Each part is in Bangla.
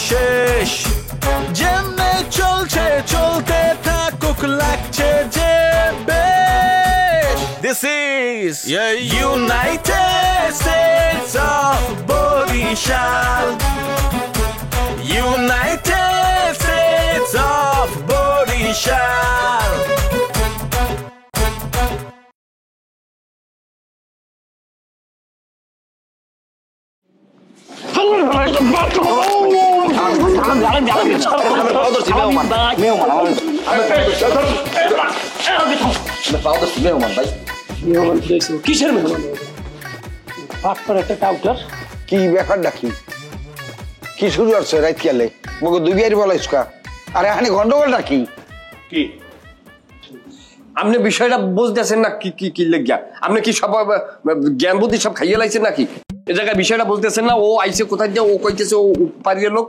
শেষ যেমনে চলছে চলতে থাকুক লাগছে যে বেশ This is United States of Borishal United States of Borishal কিসের মেহমান পাটপার একটা কাউটার কি ব্যাপার ডাকি কি শুরু হচ্ছে রাত খেলে মগো দুই বিয়ারি বলাইছ কা আরে এখানে গন্ডগোল ডাকি কি আপনি বিষয়টা বুঝতেছেন না কি কি কি লেগিয়া আপনি কি সব জ্ঞান বুদ্ধি সব খাইয়ে লাইছেন নাকি এ জায়গায় বিষয়টা বলতেছেন না ও আইছে কোথায় দিয়ে ও কইতেছে ও পারিয়ে লোক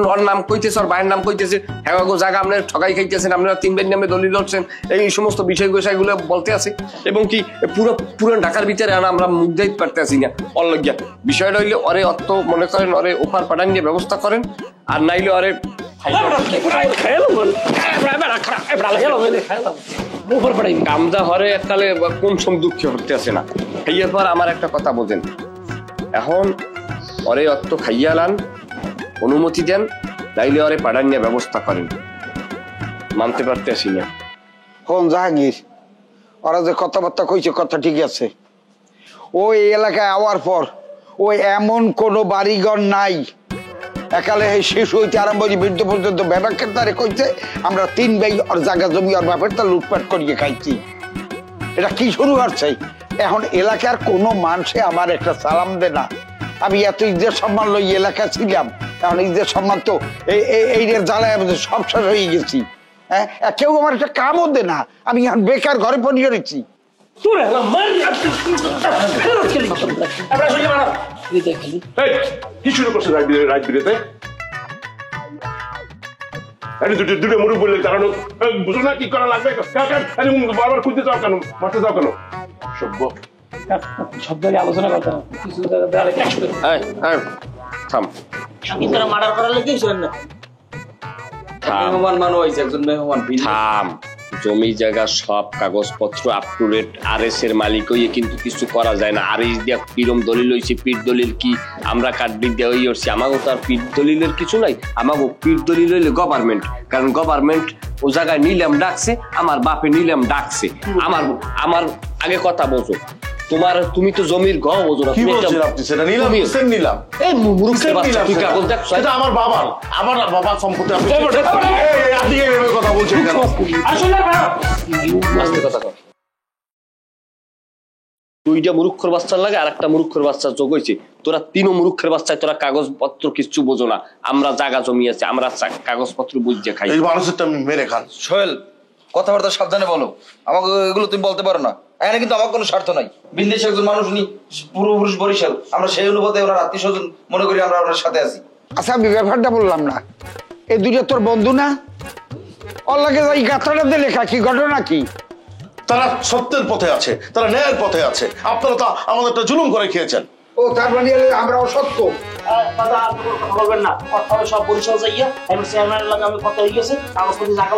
ওর নাম কইতেছে ওর ভাইয়ের নাম কইতেছে হ্যাঁ গো জায়গা আপনার ঠকাই খাইতেছেন আপনারা তিন ভাইয়ের নামে দলিল হচ্ছেন এই সমস্ত বিষয়গুলো বলতে আছে এবং কি পুরো ঢাকার ভিতরে আমরা মুখ দিতে পারতেছি না অল্লজ্ঞা বিষয়টা হইলে ওরে অত মনে করেন ওরে ওপার পাঠান নিয়ে ব্যবস্থা করেন আর নাইলে ওরে কামদা হরে এককালে কোন সম দুঃখ হতে আছে না খাইয়ার পর আমার একটা কথা বোঝেন এখন ওরে অত খাইয়ালান অনুমতি দেন নাইলে ওরে পাঠান নিয়ে ব্যবস্থা করেন মানতে পারতেছি না কোন জাহাঙ্গীর ওরা যে কথাবার্তা কইছে কথা ঠিক আছে ওই এলাকায় আওয়ার পর ওই এমন কোনো বাড়িঘর নাই একালে শিশু হইতে আরম্ভ বৃদ্ধ পর্যন্ত ব্যবহার তারে কইছে আমরা তিন ভাই ওর জায়গা জমি ওর ব্যাপার তা লুটপাট করিয়ে খাইছি এটা কি শুরু হচ্ছে এখন এলাকার কোনো মানুষে আমার একটা সালাম দে না আমি এত ইজ্জত সম্মান লই এলাকা ছিলাম এখন ইজ্জত সম্মান তো এই জ্বালায় আমাদের সব শেষ হয়ে গেছি হ্যাঁ কেউ আমার একটা কামও দে না আমি এখন বেকার ঘরে পড়িয়ে রয়েছি কি শুরু করছে রাজবিরেতে দুটো মুরুখ বললে কারণ বুঝো না কি করা লাগবে বারবার খুঁজতে যাও কেন মারতে যাও কেন সভ্য সব জায়গায় আলোচনা করতে হবে কিছু থাম মার্ডার করার লেগে না মেহমান মানুষ হয়েছে একজন মেহমান থাম জমি জায়গা সব কাগজপত্র আপ টু ডেট আরএস এর মালিক হইয়ে কিন্তু কিছু করা যায় না আরএস দিয়া কিরম দলিল হইছে পীর দলিল কি আমরা কাটবি দেওয়া হইছি আমাগো তো আর পীর দলিলের কিছু নাই আমাগো পীর দলিল হইলে গভর্নমেন্ট কারণ গভর্নমেন্ট ও জায়গায় নিলাম ডাকছে আমার বাপে নিলাম ডাকছে আমার আগে কথা বোঝো তুমি তো জমির গহ বোঝো না কি বলছেন আপনি সেটা নিলাম কিসের নিলাম এই মুরুখের বাচ্চা তুই কাগজ দেখছ এটা আমার বাবার সম্পত্তি আপনি এইভাবে কথা বলছেন কেন আসলে আস্তে কথা কর দুইটা মুরুক্ষর বাচ্চার লাগে আর একটা মুরুক্ষর বাচ্চা যোগ হয়েছে তোরা তিনও মুরুক্ষের বাচ্চায় তোরা কাগজপত্র কিছু বোঝো না আমরা জায়গা জমি আছে আমরা কাগজপত্র বুঝে খাই এই মানুষটা মেরে খান সোহেল কথাবার্তা সাবধানে বলো আমাকে এগুলো তুমি বলতে পারো না এখানে কিন্তু আমার কোনো স্বার্থ নাই বিন্দেশে একজন মানুষ উনি পূর্বপুরুষ বরিশাল আমরা সেই অনুপাতে ওনার আত্মীয় স্বজন মনে করি আমরা ওনার সাথে আছি আচ্ছা আমি ব্যাপারটা বললাম না এই দুইটা তোর বন্ধু না ওর লাগে এই গাথাটা দিয়ে লেখা কি ঘটনা কি তারা সত্যের পথে আছে তারা ন্যায়ের পথে আছে আপনারা তো আমাদেরটা জুলুম করে খেয়েছেন ও তার মানে আমরা অসত্য দাদা কথা বলবেন না কথা হবে সব বরিশাল যাইয়া আমি চেয়ারম্যানের লাগে আমি কথা হয়ে গেছে কাগজপত্র জায়গা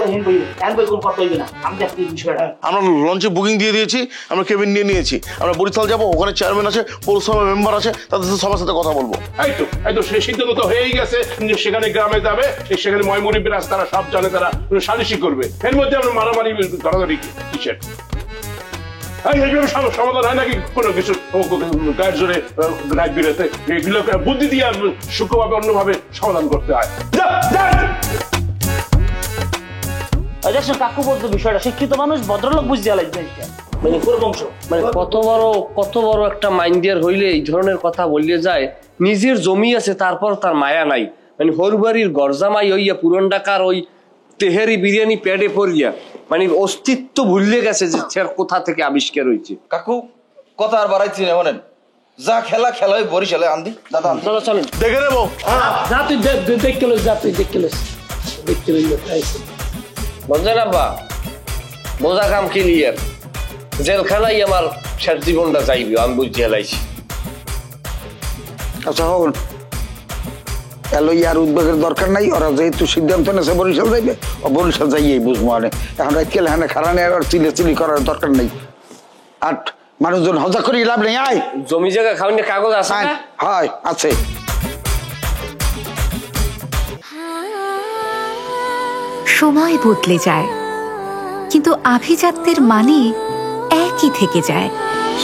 হ্যান্ড বই কোন কথা হইবে না আমি দেখতে বিষয়টা আমরা লঞ্চে বুকিং দিয়ে দিয়েছি আমরা কেবিন নিয়ে নিয়েছি আমরা বরিশাল যাবো ওখানে চেয়ারম্যান আছে পৌরসভা মেম্বার আছে তাদের সবার সাথে কথা বলবো এই তো সেই সিদ্ধান্ত তো হয়েই গেছে সেখানে গ্রামে যাবে সেখানে ময়মুরিবের তারা সব জানে তারা সালিশি করবে এর মধ্যে আমরা মারামারি ধরাধরি কিসের সমাধান হয় নাকি কোনো কিছু গায়ের জোরে রাত বিরেতে এগুলোকে বুদ্ধি দিয়ে সূক্ষ্মভাবে অন্যভাবে সমাধান করতে হয় কাকু বলতো বিষয়টা শিক্ষিত মানুষ ভদ্রলোক বুঝতে লাগবে মানে পুরো বংশ মানে কত বড় একটা মাইন্ডিয়ার হইলে এই ধরনের কথা বললে যায় নিজের জমি আছে তারপর তার মায়া নাই মানে হরবাড়ির গরজামাই হইয়া পুরন ঢাকার ওই তেহেরি বিরিয়ানি পেটে পড়িয়া মানে অস্তিত্ব ভুলে গেছে যে কোথা থেকে আবিষ্কার হয়েছে কাকু কথা আর বাড়াইছি না বলেন যা খেলা ওই বরিশালে আনদি দাদা চলেন দেখে নেবো যা তুই দেখতে লইস যা তুই দেখতে লইস বুঝলেন আব্বা বোঝা কাম ক্লিয়ার জেলখানাই আমার শেষ জীবনটা যাইবে আমি বুঝতে হেলাইছি আচ্ছা হন এলো ইয়ার উদ্বেগের দরকার নাই, ওরা যেহেতু সিদ্ধান্ত নেছে বরিশাল যাইবে, ও বরিশাল যাইয়েই বুঝবো। মানে এখন রাইতকে লেখানে খারানে আর চিলি করার দরকার নেই। আর মানুষজন হজা করি লাভ নেই। আয় জমি জায়গা খাওয়ানোর কাগজ আছে না? হয় আছে। সময় বদলে যায়, কিন্তু আভিজাত্যের মানে একই থেকে যায়।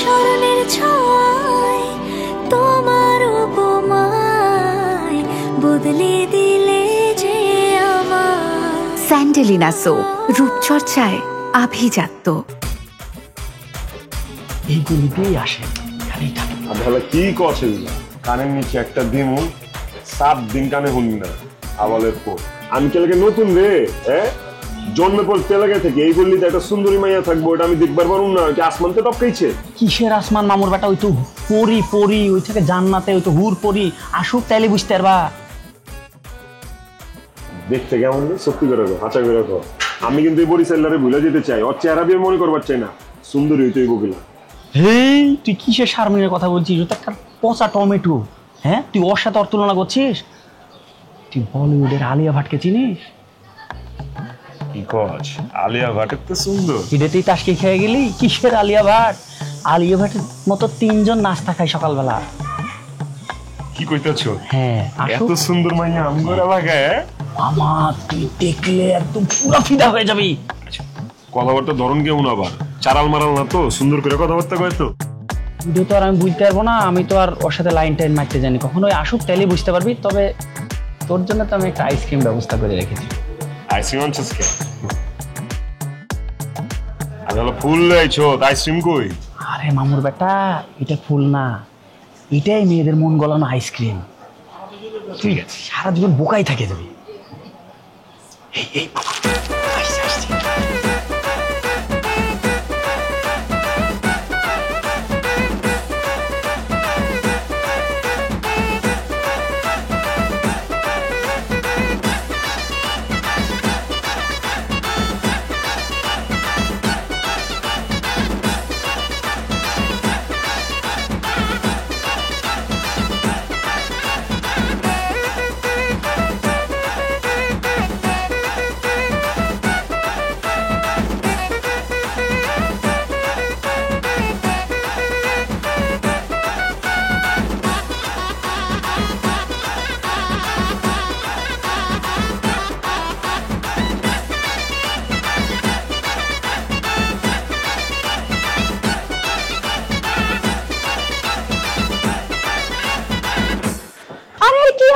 স্মরণের ছোঁয়ায় তোমার উপমায় বদলে দিলে যে আমার। স্যান্ডেলিনা সো, রূপচর্চায় আভিজাত্য। এইগুলিতেই আসে, এখানেই থাকে। তাহলে কি করছে কানের নিচে একটা দিমু 7 দিন কানে শুনবি না আওয়ালের পর। আমি কেলাকে নতুন রে, হ্যাঁ জন্মের পর তেলাগে থেকে এই বললি একটা সুন্দরী মাইয়া থাকবো, ওটা আমি দেখবার পারুম না? কি আসমানকে টপকাইছে? কিসের আসমান মামুর বেটা? ওই তো পরি পরি, ওই থেকে জান্নাতে, ওই তো হুর পরি। আসুক তাইলে বুঝতে পারবা। দেখতে কেমন রে? সত্যি করে কো, হাঁচা করে কো। আমি কিন্তু এই বরিশালারে ভুলে যেতে চাই, ওর চেহারা দিয়ে মনে করবার চাই না। সুন্দরী হইতো এই বকিলা। হেই, তুই কিসের শারমিনের কথা বলছিস? ও তো একটা পচা টমেটো। হ্যাঁ, তুই ওর সাথে ওর তুলনা করছিস? তুই বলিউডের আলিয়া ভাটকে চিনিস? কি কস? আলিয়া ভাটের তো সুন্দর। হিডেতেই তাসকে খেয়ে গেলি? কিসের আলিয়া ভাট? আলিয়া ভাটের মতো 3 জন নাস্তা খায় সকালবেলা। কি কইতাছো? হ্যাঁ, এত সুন্দর মাইয়া আমগো এলাকায়? আমার তুই দেখলে একদম পুরো ফিদা হয়ে যাবি। কথাবার্তা ধরন কেমন আবার? চারাল মারাল না তো? সুন্দর করে কথাবার্তা কয় তো? ভিডিও তো আর আমি বুঝতে পারবো না, আমি তো আর ওর সাথে লাইন টাইন মারতে জানি। কখনো ওই আসুক তাইলে বুঝতে পারবি। তবে তোর জন্য তো আমি একটা আইসক্রিম ব্যবস্থা করে রেখেছি। আইসক্রিম আনছিস কে? আর হলো ফুল লাইছো, আইসক্রিম কই? আরে মামুর বেটা, এটা ফুল না, এটাই মেয়েদের মন গলানো আইসক্রিম। ঠিক আছে, সারা জীবন বোকাই থাকে যাবি।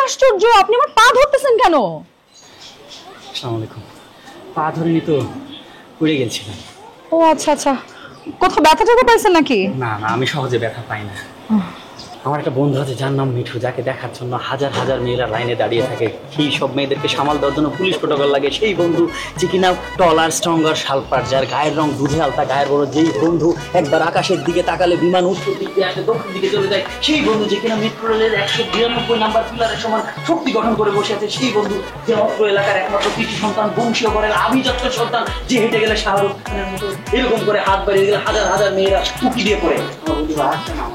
আশ্চর্য, আপনি আমার পা ধরতেছেন কেন? আসসালামু আলাইকুম। পা ধরিনি তো, পড়ে গেছিলাম। ও আচ্ছা আচ্ছা, কোথাও ব্যথা ট্যাথা পাইছেন নাকি? না না, আমি সহজে ব্যথা পাই না। আমার একটা বন্ধু আছে যার নাম মিঠু, যাকে দেখার জন্য হাজার হাজার মেয়েরা লাইনে দাঁড়িয়ে থাকে। সেই সব মেয়েদেরকে সামাল দেওয়ার জন্য পুলিশ প্রোটোকল লাগে। সেই বন্ধু যে কিনা টলার স্ট্রঙ্গার শালপার, যার গায়ের রং দুধে আলতা, গায়ের বড়। যেই বন্ধু একবার আকাশের দিকে তাকালে বিমান উত্তর দিকে আসে, দক্ষিণ দিকে চলে যায়। সেই বন্ধু যে কিনা মেট্রো রেলের 192 নাম্বার পিলারের সমান শক্তি গঠন করে বসে আছে। সেই বন্ধু যে অত্র এলাকার একমাত্র কৃষি সন্তান, বংশীয় ঘরের আভিজাত্য সন্তান, যে হেঁটে গেলে শাহরুখ খানের মতো এরকম করে হাত বাড়িয়ে গেলে হাজার হাজার মেয়েরা উঁকি দিয়ে পড়ে। আমার বন্ধু আসছে না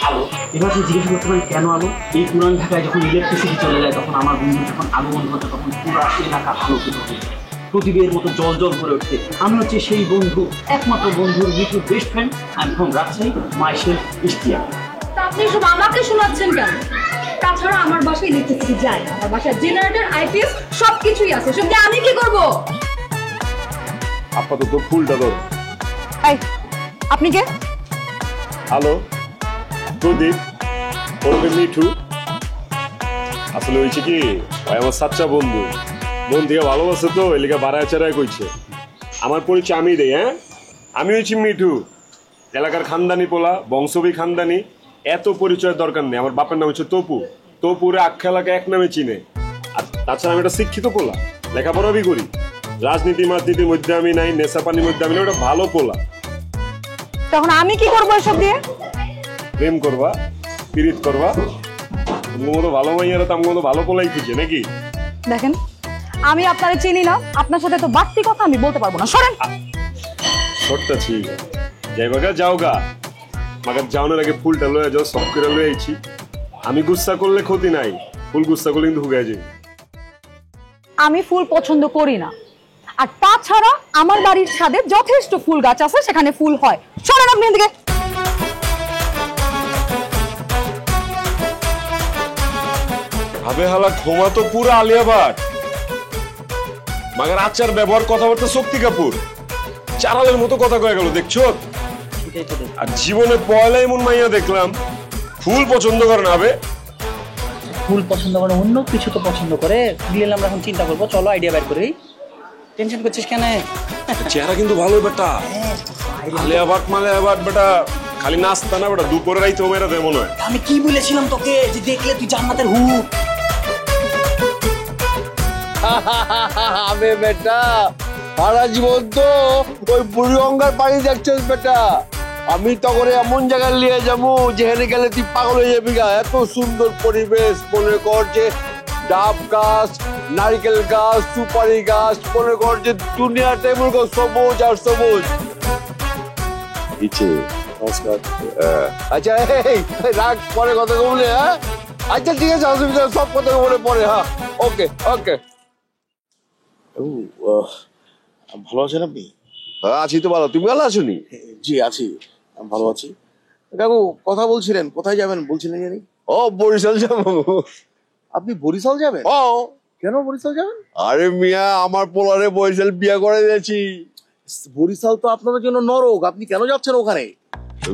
আলো। এবার তুই জিজ্ঞেস করতে পারি কেন আলো? এই পুরান ঢাকায় যখন ইলেকট্রিসিটি চলে যায়, তখন আমার বন্ধু যখন আগমন ঘটে, তখন পুরো এলাকা আলোকিত হয়ে যায়, প্রতিবের মতো জল জল করে ওঠে। আমি হচ্ছে সেই বন্ধু, একমাত্র বন্ধুর মিঠুর best friend. I am from Rajshahi, myself Istiya. আপনি সব আমাকে শোনাচ্ছেন কেন? তাছাড়া আমার বাসায় ইলেকট্রিসিটি যায়, আমার বাসায় জেনারেটর, আইপিএস সবকিছুই আছে। সব দিয়ে আমি কি করব? আপাতত ফুলটা ধর। এই, আপনি কে? হ্যালো, প্রদীপ ওরফে মিঠু। আসলে হয়েছে কি, ভাই আমার সাচ্চা বন্ধু, মন থেকে ভালোবাসে তো, এলাকা বাড়ায় চারায় কইছে। আমার পরিচয় আমি দেই। হ্যাঁ, আমি হয়েছি মিঠু, এলাকার খানদানি পোলা, বংশবী খানদানি। এত পরিচয়ের দরকার নেই। আমার বাপের নাম হচ্ছে তপু। তপুরে আখ্যা এলাকা এক নামে চিনে। আর তাছাড়া আমি একটা শিক্ষিত পোলা, লেখাপড়া বি করি। রাজনীতি মাজনীতির মধ্যে আমি নাই, নেশা পানির মধ্যে আমি নাই, ওটা ভালো পোলা। তখন আমি কি করবো এসব দিয়ে? প্রেম করবা, পীড়িত করবা। মতো ভালো মাইয়ারা তো আমার মতো ভালো পোলাই খুঁজে নাকি? দেখেন, আমি আপনারে চিনি না, আপনার সাথে তো বাড়তি কথা আমি বলতে পারবো না। সরেন। শর্টটাছি যাইবা গা, যাও গা। মাগার যাওয়ানোর আগে ফুলটা লয়ে যাও, সব করে লয়ে আইছি। আমি গুচ্ছা করলে ক্ষতি নাই, ফুল গুচ্ছা করলে কিন্তু হুগাই যাবে। আমি ফুল পছন্দ করি না, আর তাছাড়া আমার বাড়ির ছাদে যথেষ্ট ফুল গাছ আছে, সেখানে ফুল হয়। চলেন আপনি এদিকে। ভাবে হালা ঘুমা তো পুরো আলিয়া ভাট, মাগার আচার ব্যবহার কথাবার্তা শক্তি কাপুর চারালের মতো কথা কয়ে গেল, দেখছো? আর জীবনে পয়লা এমন মাইয়া দেখলাম ফুল পছন্দ করে না। ফুল পছন্দ করে, অন্য কিছু তো পছন্দ করে। দিলে আমরা এখন চিন্তা করবো, চলো আইডিয়া বের করি। টেনশন করছিস কেন? চেহারা কিন্তু ভালোই বেটা, আলিয়া ভাট মালিয়া ভাট বেটা, খালি নাস্তা না বেটা, দুপুরে রাইতে মেয়েরা দেয় মনে হয়। আমি কি বলেছিলাম তোকে যে দেখলে তুই জান্নাতের হুর। আবে বেটা সারা জীবন তো ওই বুড়ি গঙ্গার পানি দেখছিস বেটা, আমি তখন এমন জায়গায় নিয়ে যাবো যেখানে গেলে তুই পাগল হয়ে যাবি গা। এত সুন্দর পরিবেশ, মনে কর যে ডাব গাছ, নারকেল গাছ, সুপারি গাছ, মনে কর যে দুনিয়াটা এমন সবুজ আর সবুজ। নমস্কার। আচ্ছা এই রাগ, পরে কথা বলে। হ্যাঁ আচ্ছা ঠিক আছে, অসুবিধা সব কথা বলে পরে। হ্যাঁ ওকে ওকে। ভালো আছেন আপনি? হ্যাঁ আছি তো ভালো, তুমি ভালো আছো নি? জি আছি, আমি ভালো আছি। কাকু কথা বলছিলেন, কোথায় যাবেন বলছিলেন জানি? ও বরিশাল যাবো। আপনি বরিশাল যাবেন? ও কেন বরিশাল যাবেন? আরে মিয়া আমার পোলারে বরিশাল বিয়া করে দিয়েছি। বরিশাল তো আপনাদের জন্য নরক, আপনি কেন যাচ্ছেন ওখানে?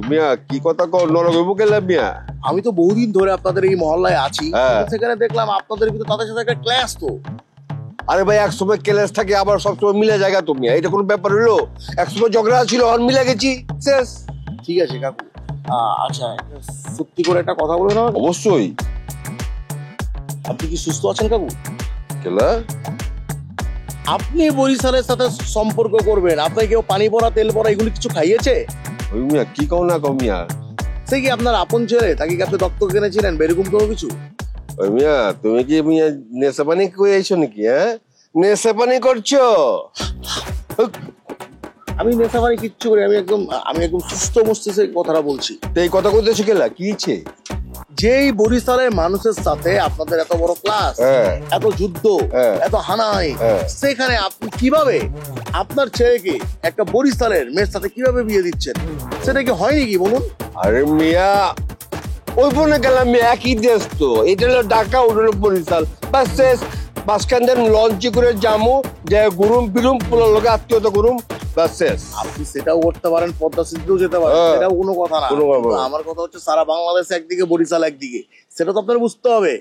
মিয়া কি কথা কও, নরক হইব গেলাম মিয়া? আমি তো বহুদিন ধরে আপনাদের এই মহল্লায় আছি, সেখানে দেখলাম আপনাদের ভিতরে তাদের সাথে একটা ক্লাস। তো আরে ভাই একসময় ক্লাস থাকে, আবার সবসময় মিলে জায়গা তো মিয়া, এটা কোনো ব্যাপার হলো? একসময় ঝগড়া ছিল, আর মিলে গেছি, শেষ। ঠিক আছে কাকু, আচ্ছা সত্যি করে একটা কথা বলবেন আমাকে? অবশ্যই। আপনি কি সুস্থ আছেন কাকু? কেলা আপনি বরিশালের সাথে সম্পর্ক করবেন, আপনাকে কেউ পানি পড়া তেল পড়া এগুলো কিছু খাইয়েছে? ওই মিয়া কি কও না কও মিয়া, সে কি আপনার আপন ছেলে, তাকে কি আপনি দত্তক কিনেছিলেন বেরকম কোনো কিছু? ওই মিয়া তুমি কি মিয়া নেশা পানি করে আইছো নাকি? হ্যাঁ নেশা পানি করছো? আমি নেশা পানি কিচ্ছু করি, আমি একদম সুস্থ মস্তিষ্কে কথাটা বলছি। তো এই কথা কইতেছো কেলা, কি ইচ্ছে? যেই বরিশালের মানুষের সাথে আপনাদের এত বড় ক্লাস, এত যুদ্ধ, এত হানাহানি, সেখানে আপনি কিভাবে আপনার ছেলেকে একটা বরিশালের মেয়ের সাথে কিভাবে বিয়ে দিচ্ছেন? সেটা কি হয়নি কি বলুন? আরে মিয়া ওই বনে গেলাম মিয়া, একই দেশ তো, এটা হলো ঢাকা, ওটা হলো বরিশাল, বাস শেষ। মাঝখান লঞ্চে করে যামু, যে গুরুম ফিরুম পুরো লোকে আত্মীয়তা করুম, বাস শেষ। আপনি সেটাও করতে পারেন, পদ্মা সেতুতেও যেতে পারেন, সেটাও কোনো কথা না। আমার কথা হচ্ছে সারা বাংলাদেশ একদিকে, বরিশাল একদিকে, সেটা তো আপনার বুঝতে হবে।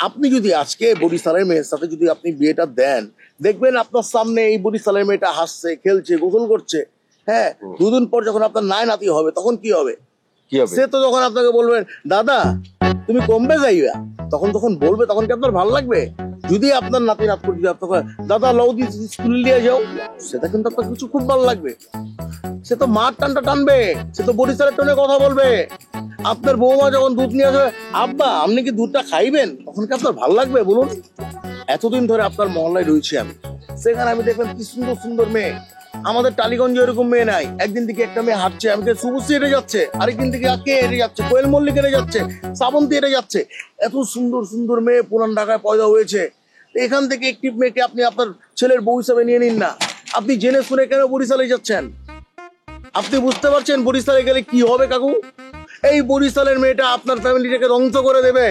আপনি যদি আজকে বরিশালের মেয়ের সাথে যদি আপনি বিয়েটা দেন, দেখবেন আপনার সামনে এই বরিশালের মেয়েটা হাসছে, খেলছে, গোসল করছে। হ্যাঁ দুদিন পর যখন আপনার নাই নাতি হবে, তখন কি হবে? সে তো যখন আপনাকে বলবেন দাদা তুমি কমবে যাইবা, তখন বলবে, তখন কি আপনার ভালো লাগবে? যদি আপনার নাতি নাত করে যদি আপনাকে দাদা লৌদি স্কুলে নিয়ে যাও, সেটা কিন্তু আপনার কিছু খুব ভালো লাগবে। সে তো মার টানটা টানবে, সে তো বরিশালের টোনে কথা বলবে। আপনার বৌমা যখন দুধ নিয়ে আসবে, আব্বা আপনি কি দুধটা খাইবেন, তখন কি আপনার ভালো লাগবে বলুন? এতদিন ধরে আপনার মহল্লায় রয়েছি আমি, সেখানে আমি দেখলাম কি সুন্দর সুন্দর মেয়ে। আমাদের টালিগঞ্জে এরকম মেয়ে নাই। একদিন থেকে একটা মেয়ে হাঁটছে, আমি শুভশ্রী হেঁটে যাচ্ছে, আরেকদিন থেকে কে হেঁটে যাচ্ছে, কোয়েল মল্লিক হেঁটে যাচ্ছে, শ্রাবন্তী হেঁটে যাচ্ছে। এত সুন্দর সুন্দর মেয়ে পুরান ঢাকায় পয়দা হয়েছে। এখান থেকে একটি মেয়েকে আপনি আপনার ছেলের বউ হিসাবে নিয়ে নিন না। আপনি জেনে শুনে কেন বরিশালে যাচ্ছেন? আপনি বুঝতে পারছেন বরিশালে গেলে কি হবে কাকু? এই বরিশালের মেয়েটা আপনার ফ্যামিলিটাকে ধ্বংস করে দেবে।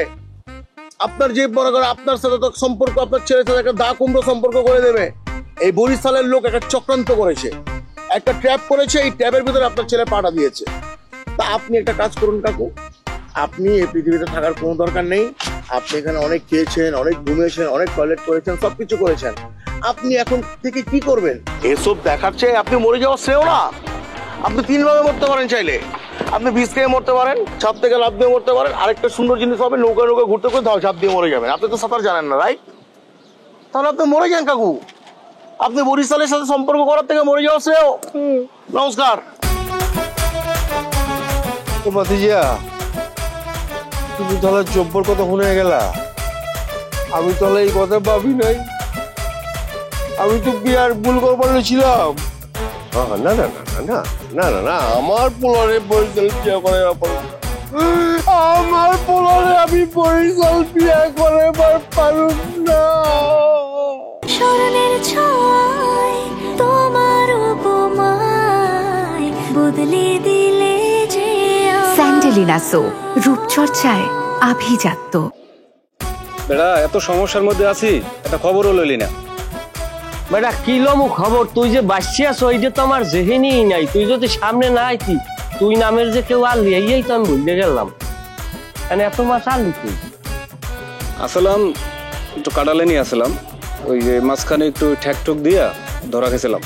আপনার যে মনে করে আপনার সাথে তো সম্পর্ক, আপনার ছেলের সাথে একটা দা কুমড়ো সম্পর্ক করে দেবে। এই বরিশালের লোক একটা চক্রান্ত করেছে, একটা ট্র্যাপ করেছে, এই ট্র্যাপের ভিতরে আপনার ছেলে পাটা দিয়েছে। তা আপনি একটা কাজ করুন কাকু, আপনি এই পৃথিবীতে থাকার কোনো দরকার নেই। আপনি এখানে অনেক খেয়েছেন, অনেক ঘুমিয়েছেন, অনেক টয়লেট করেছেন, সবকিছু করেছেন। আপনি এখন থেকে কি করবেন? এসব দেখার চেয়ে আপনি মরে যাওয়া শ্রেয় না? আপনি 3 ভাবে মরতে পারেন চাইলে। আপনি বিষ খেয়ে মরতে পারেন, ছাদ থেকে লাফ দিয়ে মরতে পারেন, আরেকটা সুন্দর জিনিস হবে নৌকা ঘুরতে ঘুরতে ঝাঁপ দিয়ে মরে যাবেন। আপনি তো সাঁতার জানেন না, রাইট? তাহলে আপনি মরে যান কাকু। আপনি বরিশালের সাথে সম্পর্ক করার থেকে মরে যাওয়া শ্রেয়। নমস্কার। ভাতিজা তুমি তাহলে জব্বর কথা শুনে গেলা, আমি তাহলে এই কথা ভাবি নাই। আমি তো বিয়ার ভুল করবার ছিলাম। না না না না না না না না আমার পোলারে বরিশাল বিয়া করে আমার পোলারে আমি বরিশাল বিয়ে করে পারুম না। স্মরণের ছোঁয়ায় তোমার উপমায় বদলে দিলে যে স্যান্ডেলিনা সো, রূপচর্চায় আভিজাত্য। বেড়া এত সমস্যার মধ্যে আছি, একটা খবরও লইলি না। বেটা কিলমু খবর, তুই যে বাসছি আছো ওইটা তো আমার জেহেনিই নাই। তুই যদি সামনে না আইতি, তুই নামের যে কেউ আনলি এই তো আমি ভুলে গেলাম। মানে এত মাছ আনলি তুই? আসলাম একটু কাটালে নিয়ে আসলাম, ওই যে মাঝখানে একটু ঠেকঠুক দিয়া ধরা খেয়েছিলাম।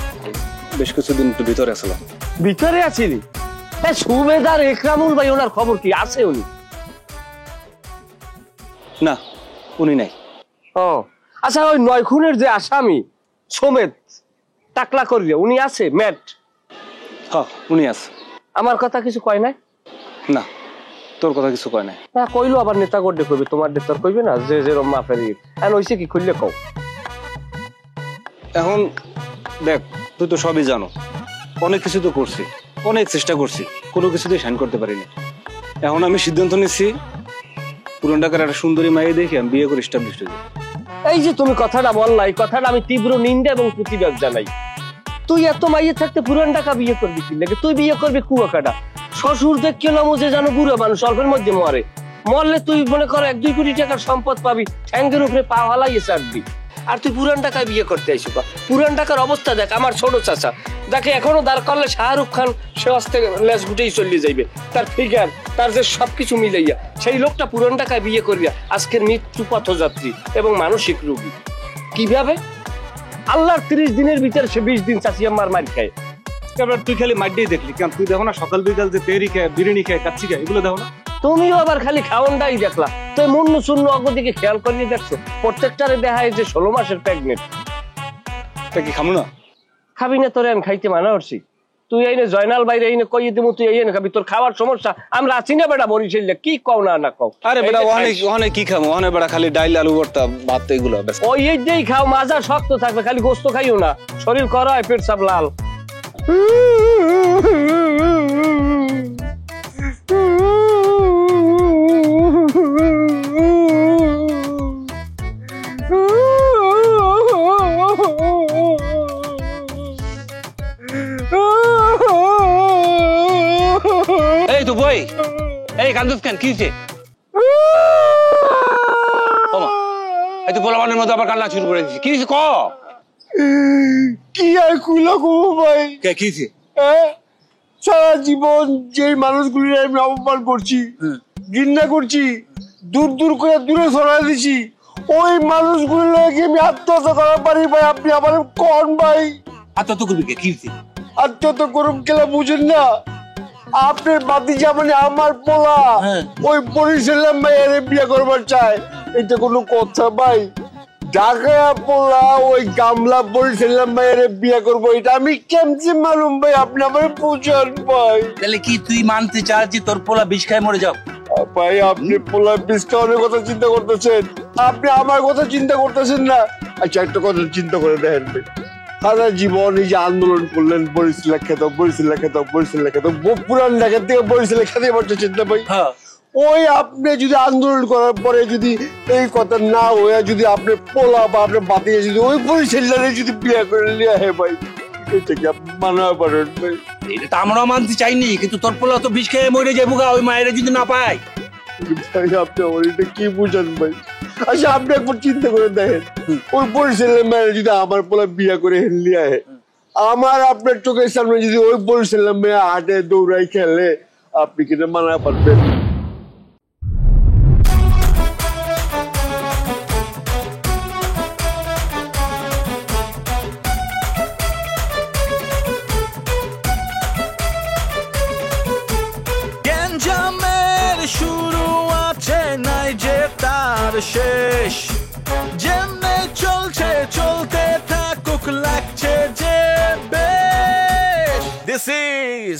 বেশ কিছুদিন একটু ভিতরে আসলাম। ভিতরে আছিলি? সুবেদার একরামুল ভাই ওনার খবর কি আছে? উনি না, উনি নাই। ও আচ্ছা, ওই 9 খুনের যে আসামি সমেত টাকলা করিলে উনি আছে? ম্যাট? হ্যাঁ উনি আছে। আমার কথা কিছু কয় নাই? না, তোর কথা কিছু কয় নাই। না কইলো আবার নেতা করতে কইবে, তোমার নেতার কইবে না যে যেরকম মাপের এখন হইছে কি খুললে কও। এখন দেখ, তুই তো সবই জানো, অনেক কিছু তো করছি, অনেক চেষ্টা করছি, কোনো কিছুতেই সাইন করতে পারিনি। এখন আমি সিদ্ধান্ত নিচ্ছি পুরান ঢাকার একটা সুন্দরী মাইয়ে দেখে আমি বিয়ে করে এস্টাবলিশ হয়ে যাই। এই যে তুমি কথাটা বললা, এই কথাটা আমি তীব্র নিন্দা এবং প্রতিবাদ জানাই। তুই এত মাইয়ে থাকতে পুরান ঢাকা বিয়ে করবি কি লাগে? তুই বিয়ে করবি কুয়াকাটা। শ্বশুর দেখে যে জানো বুড়ো মানুষ অল্পের মধ্যে মরে, মরলে তুই মনে কর 1-2 কোটি টাকার সম্পদ পাবি, ঠ্যাঙ্গের উপরে পা হালাইয়ে চাটবি। আর তুই পুরান ঢাকায় বিয়ে করতে আইসু? পুরান ঢাকার অবস্থা দেখ। আমার ছোট চাচা যাকে এখনো দাঁড় করলে শাহরুখ খান সে আসতে লেজ গুটেই চলে যাইবে, তার ফিগার, তার যে সবকিছু মিলাইয়া, সেই লোকটা পুরান ঢাকায় বিয়ে করিয়া আজকের মৃত্যু পথযাত্রী এবং মানসিক রোগী। কিভাবে? আল্লাহর 30 দিনের ভিতরে সে 20 দিন চাচি আমার মার খায়। তুই খালি মাইডেই দেখলি কেন? তুই দেখো না সকাল বিকাল যে তেরি খায়, বিরিয়ানি খায়, কাচ্চি খায়, এগুলো দেখো না? তুমিও আবার খালি খাওয়ানটাই দেখলা, তুই মুন্নু শূন্য অগদিকে খেয়াল করিয়ে দেখছো? প্রত্যেকটারে দেখায় যে 16 মাসের প্রেগনেন্ট। তা কি খামু না? খাবি না? তোরে আমি খাইতে মানা করছি? তুই এইনে জয়নাল বাইরে এইনে কইয়ে দিমু, তুই এইনে খাবি? তোর খাওয়ার সমস্যা আমরা আছি না বেটা বরিশালে, কি কও না না কও? আরে বেটা ওখানে কি খামু? ওখানে বেটা খালি ডাইল আলু ভর্তা ভাত এগুলো ব্যাস। ওই এই যেই খাও, মাজা শক্ত থাকবে, খালি গোস্ত খাইও না, শরীর করা হয় পেট সাপ লাল। এই তো বই, এই কান্দুস কেন? কি হইছে? ওমা, এই তো পোলাপানের মতো আবার কান্না শুরু করে দিছি। কি হইছে ক? কি আর কুলা গো ভাই? কে কি হইছে? সারা জীবন যে মানুষগুলি আমি অপমান করছি, ঘৃণা করছি, দূর করে দূরে সরাই দিছি, ওই মানুষগুলি লাগে আমি আত্মহত্যা করার পারি ভাই? আপনি আমার কোন ভাই? আত্মহত্যা করবি কে? কি হইছে? আত্মহত্যা করুম কেলা বুঝেন না? আপনার বাতিজা মানে আমার পোলা ওই বরিশালের মেয়ের বিয়ে করবার চায়, এটা কোনো কথা ভাই? ঢাকা পোলা ওই গামলা বরিশালের মেয়ের বিয়ে করবো, এটা আমি কেমনে মালুম ভাই? আপনি আমার বুঝান ভাই। তাহলে কি তুই মানতে চাস যে তোর পোলা বিষ খায় মরে যাও? ভাই আপনি পোলা বিষ খাওয়ানোর কথা চিন্তা করতেছেন, আপনি আমার কথা চিন্তা করতেছেন না। আচ্ছা একটা কথা চিন্তা করে দেখেন ভাই, সারা জীবন এই যে আন্দোলন করলেন বরিশালে খেত, বরিশালে খেত, বরিশালে খেত, পুরান ঢাকার থেকে বরিশালে খেতে পারতেছেন না ভাই? ওই আপনি যদি আন্দোলন করার পরে যদি এই কথা না হয়ে যদি আপনি পোলা বা আপনার বাতিয়ে যদি ওই বরিশালে যদি বিয়ে করে নিয়ে আসে ভাই, এটা কি আপনি মানা পারেন ভাই? এটা আমরাও মানতে চাইনি, কিন্তু তোর পোলা তো বিষ খেয়ে মরে যাবো গা ওই মায়েরা যদি না পায়। আপনি আমার এটা কি বুঝেন ভাই? আচ্ছা আপনি একবার চিন্তা করে দেখেন, ওই বরিশালের মেয়ে যদি আমার পোলা বিয়ে করে হেনলি আহে, আমার আপনার চোখের সামনে যদি ওই বরিশালের মেয়ে হাটে দৌড়াই খেলে, আপনি কিনা মানা পারবেন? শুরু আছে নাই যে তার শেষ, যেমনে চলছে চলতে থাকুক লাগছে যে বেশ। This is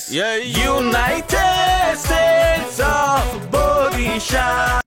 United States of Borisha.